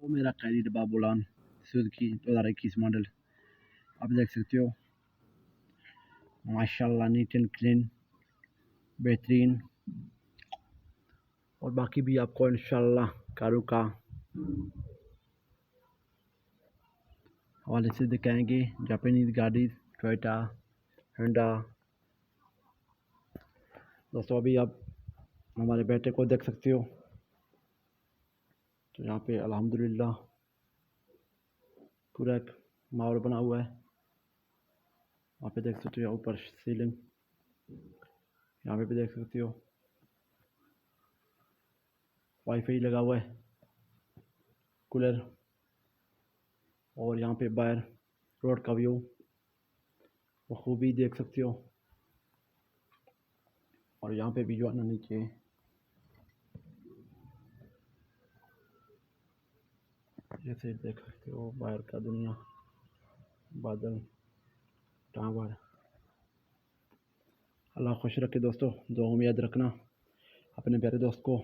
वो मेरा कैदी डब्बा बोलान की 2021 मॉडल आप देख सकते हो। माशाल्लाह नीट एंड क्लीन बेहतरीन। और बाकी भी आपको इंशाल्लाह कारों का हवाले से दिखाएंगे। जापानीज गाड़ी, टोयोटा, होंडा। दोस्तों अभी आप हमारे बेटे को देख सकते हो। तो यहाँ पे अल्हम्दुलिल्लाह पूरा एक माहौल बना हुआ है। वहाँ पे देख सकते हो ऊपर सीलिंग, यहाँ पे भी देख सकते हो वाईफाई लगा हुआ है, कूलर। और यहाँ पे बाहर रोड का व्यू वो खूबी देख सकते हो। और यहाँ पे भी जो है ना नीचे जैसे देख सकते हो बाहर का दुनिया, बादल, टावर। अल्लाह खुश रखे दोस्तों। दुआ में याद रखना अपने प्यारे दोस्त को।